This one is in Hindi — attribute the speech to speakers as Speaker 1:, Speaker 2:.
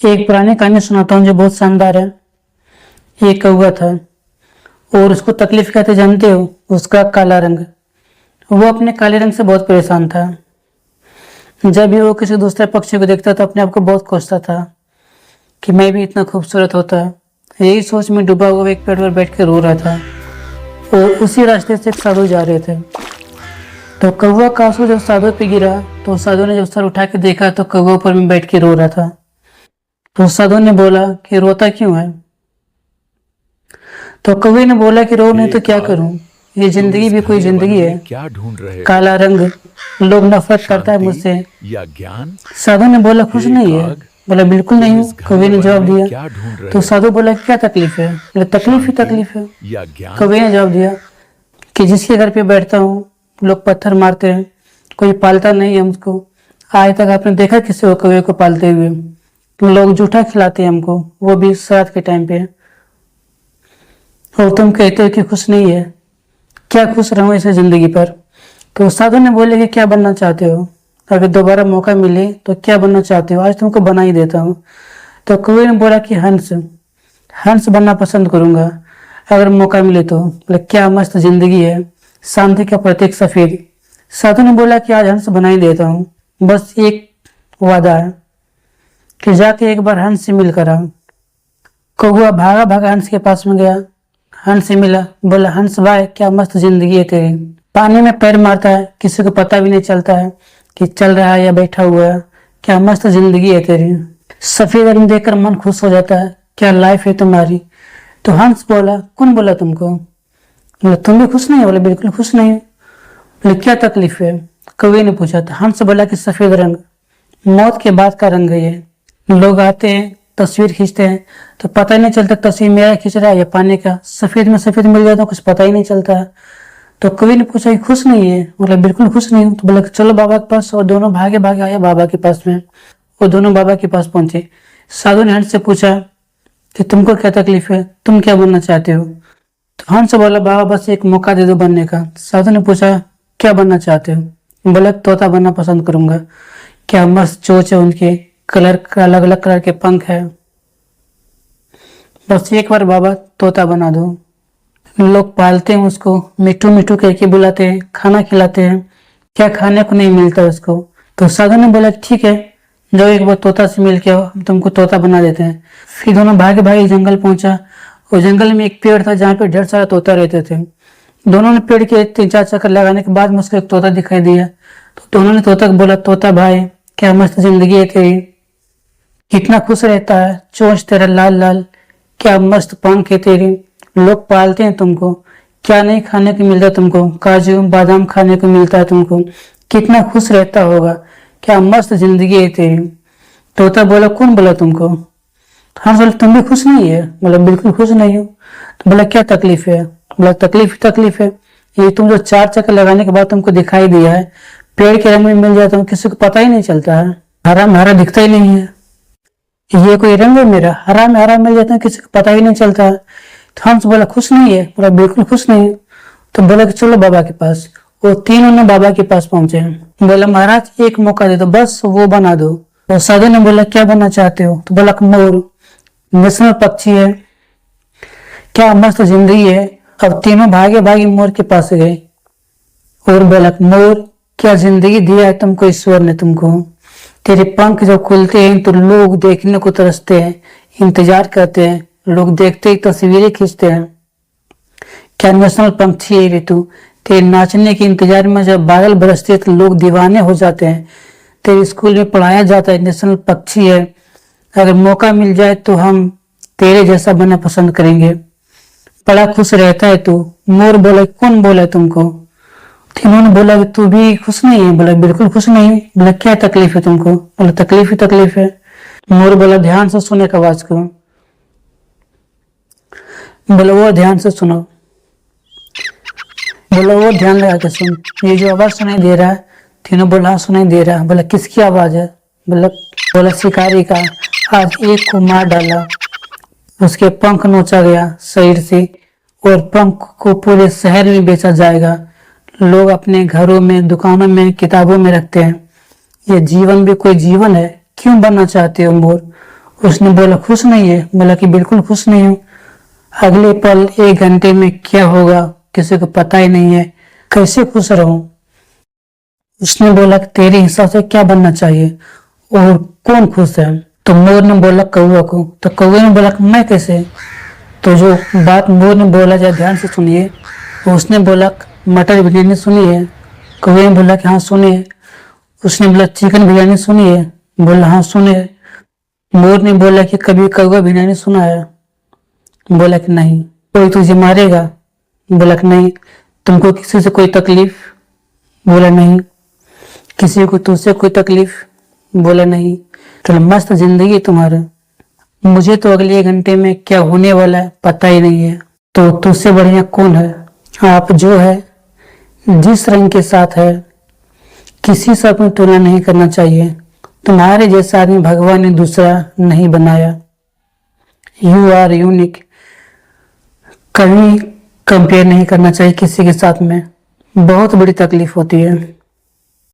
Speaker 1: एक पुरानी कहानी सुनाता हूँ जो बहुत शानदार है। एक कौवा था और उसको तकलीफ क्या थी जानते हो? उसका काला रंग। वो अपने काले रंग से बहुत परेशान था। जब भी वो किसी दूसरे पक्षी को देखता तो अपने आप को बहुत कोसता था कि मैं भी इतना खूबसूरत होता। यही सोच में डूबा हुआ एक पेड़ पर बैठ कर रो रहा था और उसी रास्ते से एक साधु जा रहे थे। तो कौवा का आंसू जब साधु पे गिरा तो साधु ने जब सर उठा के देखा तो कौवा ऊपर में बैठ के रो रहा था। तो साधु ने बोला कि रोता क्यों है? तो कौवे ने बोला कि रो नहीं तो क्या करूं, ये जिंदगी भी कोई जिंदगी है।
Speaker 2: क्या ढूंढ रहे हो?
Speaker 1: काला रंग, लोग नफरत करता है मुझसे।
Speaker 2: या ज्ञान?
Speaker 1: साधु ने बोला खुश नहीं है। बोला बिल्कुल नहीं हूँ। कौवे ने जवाब दिया।
Speaker 2: क्या ढूंढ रहे
Speaker 1: तो
Speaker 2: हो?
Speaker 1: साधु बोला क्या तकलीफ है? बोला तकलीफ ही तकलीफ है।
Speaker 2: या ज्ञान?
Speaker 1: कौवे ने जवाब दिया कि जिसके घर पे बैठता हूँ लोग पत्थर मारते हैं, कोई पालता नहीं है हमको। आज तक आपने देखा किसी को कौवे को पालते हुए? लोग जूठा खिलाते हैं हमको, वो भी श्राद्ध के टाइम पे। और तुम कहते हो कि खुश नहीं है। क्या खुश रहूं इस जिंदगी पर? तो साधु ने बोले कि क्या बनना चाहते हो? अगर दोबारा मौका मिले तो क्या बनना चाहते हो? आज तुमको बना ही देता हूँ। तो कौवे ने बोला कि हंस, हंस बनना पसंद करूंगा अगर मौका मिले तो। बोले क्या मस्त जिंदगी है, शांति का प्रतीक सफेद। साधु ने बोला कि आज हंस बना ही देता हूँ, बस एक वादा है कि जाके एक बार हंस से मिलकर आओ। कौवा भागा भागा हंस के पास में गया, हंस से मिला। बोला हंस भाई क्या मस्त जिंदगी है तेरी। पानी में पैर मारता है, किसी को पता भी नहीं चलता है कि चल रहा है या बैठा हुआ है। क्या मस्त जिंदगी है तेरी। सफेद रंग देखकर मन खुश हो जाता है। क्या लाइफ है तुम्हारी। तो हंस बोला कौन बोला तुमको? बोला तुम भी खुश नहीं हो? बोले बिल्कुल खुश नहीं। बोले क्या तकलीफ है? कौवे ने पूछा। था हंस बोला कि सफेद रंग मौत के बाद का रंग है ये। लोग आते हैं तस्वीर खींचते हैं तो पता ही नहीं चलता तस्वीर मेरा खींच रहा है या पानी का। सफेद में सफेद मिल जाता है, कुछ पता ही नहीं चलता है। तो कवि ने पूछा कि खुश नहीं है? बोला बिल्कुल खुश नहीं हूँ। तो बोला चलो बाबा के पास। और दोनों भागे भागे आए बाबा के पास में। वो दोनों बाबा के पास पहुंचे। साधु ने हंस से पूछा कि तुमको क्या तकलीफ है, तुम क्या बनना चाहते हो? तो हंस बोला बाबा बस एक मौका दे दो बनने का। साधु ने पूछा क्या बनना चाहते हो? बोला तोता बनना पसंद करूंगा। क्या मस्त चोंच है उनके, कलर अलग अलग कलर के पंख है। बस एक बार बाबा तोता बना दो। लोग पालते हैं उसको, मिठू मिठू कह के बुलाते हैं, खाना खिलाते हैं। क्या खाने को नहीं मिलता उसको। तो साधु ने बोला ठीक है जाओ एक बार तोता से मिल के आओ, हम तुमको तोता बना देते हैं। फिर दोनों भागे भागे जंगल पहुंचा। और जंगल में एक पेड़ था जहाँ पे ढेर सारा तोता रहते थे। दोनों ने पेड़ के 3-4 चक्कर लगाने के बाद मुझको एक तोता दिखाई दिया। तो दोनों ने तोता को बोला तोता भाई क्या मस्त जिंदगी है तेरी, कितना खुश रहता है, चोंच तेरा लाल लाल, क्या मस्त पंख है तेरी, लोग पालते हैं तुमको, क्या नहीं खाने को मिलता तुमको, काजू बादाम खाने को मिलता है तुमको, कितना खुश रहता होगा, क्या मस्त जिंदगी है तेरी। तोता बोला कौन बोला तुमको? हाँ बोला तुम भी खुश नहीं है? बोला बिल्कुल खुश नहीं हूँ। तो बोला क्या तकलीफ है? बोला तकलीफ है ये तुम जो 4 चक्कर लगाने के बाद तुमको दिखाई दिया है, पेड़ के रंग में मिल जाता हूँ, किसी को पता ही नहीं चलता है, हरा में हरा दिखता ही नहीं है, ये कोई रंग है मेरा, हरा में हरा मिल जाता है, किसी को पता ही नहीं चलता है। तो हंस बोला खुश नहीं है? बोला बिल्कुल खुश नहीं है। तो बोला कि चलो बाबा के पास। वो तीनों ने बाबा के पास पहुंचे। बोला महाराज एक मौका दे दो, बस वो बना दो। और साधु ने बोला क्या बनना चाहते हो? तो बोला मोर, नेशनल पक्षी है, क्या मस्त जिंदगी है। अब तीनों भागे भागे मोर के पास गए और बोला मोर क्या जिंदगी दिया है तुमको ईश्वर ने तुमको, तेरे पंख जब खुलते हैं तो लोग देखने को तरसते हैं, इंतजार करते हैं, लोग देखते ही तस्वीरें खींचते हैं। क्या नेशनल पंछी है रे तू, तेरे नाचने के इंतजार में जब बादल बरसते हैं तो लोग दीवाने हो जाते हैं। तेरे स्कूल में पढ़ाया जाता है नेशनल पक्षी है, अगर मौका मिल जाए तो हम तेरे जैसा बनना पसंद करेंगे, बड़ा खुश रहता है तू। मोर बोला कौन बोला है तुमको? तीनों ने बोला तू भी खुश नहीं है? बोला बिल्कुल खुश नहीं। बोला क्या तकलीफ है तुमको? बोला तकलीफ है। मोर बोला ध्यान से सुने का आवाज को। बोला वो ध्यान से सुनो। बोला वो ध्यान लगा के सुन, ये जो आवाज सुनाई दे रहा है। तीनों बोला हाँ सुनाई दे रहा है। बोला किसकी आवाज है? बोला शिकारी का, आज एक को मार डाला, उसके पंख नोचा गया शरीर से और पंख को पूरे शहर में बेचा जाएगा, लोग अपने घरों में, दुकानों में, किताबों में रखते हैं। ये जीवन भी कोई जीवन है, क्यों बनना चाहते हो मोर? उसने बोला खुश नहीं है? बोला कि बिल्कुल खुश नहीं हूँ। अगले पल 1 घंटे में क्या होगा किसी को पता ही नहीं है, कैसे खुश रहूं। उसने बोला कि तेरे हिसाब से क्या बनना चाहिए और कौन खुश है? तो मोर ने बोला कौवा को। तो कौवे ने बोला कि मैं कैसे? तो जो बात मोर ने बोला जाए ध्यान से सुनिए। उसने बोला मटर बिरयानी सुनी है? कौवे ने बोला कि हाँ सुनिए। उसने बोला चिकन बिरयानी सुनी है? बोला हाँ सुने। मोर ने बोला कि कभी कौवा बिरयानी सुना है? बोला कि नहीं। कोई तुझे मारेगा? बोला कि नहीं। तुमको किसी से कोई तकलीफ? बोला नहीं। किसी को तुझसे कोई तकलीफ? बोला नहीं। तो मस्त जिंदगी है तुम्हारा। मुझे तो अगले 1 घंटे में क्या होने वाला है पता ही नहीं है। तो तुझसे बढ़िया कौन है? आप जो है, जिस रंग के साथ है, किसी से अपनी तुलना नहीं करना चाहिए। तुम्हारे जैसा आदमी भगवान ने दूसरा नहीं बनाया। You are unique. कभी कंपेयर नहीं करना चाहिए किसी के साथ में, बहुत बड़ी तकलीफ होती है।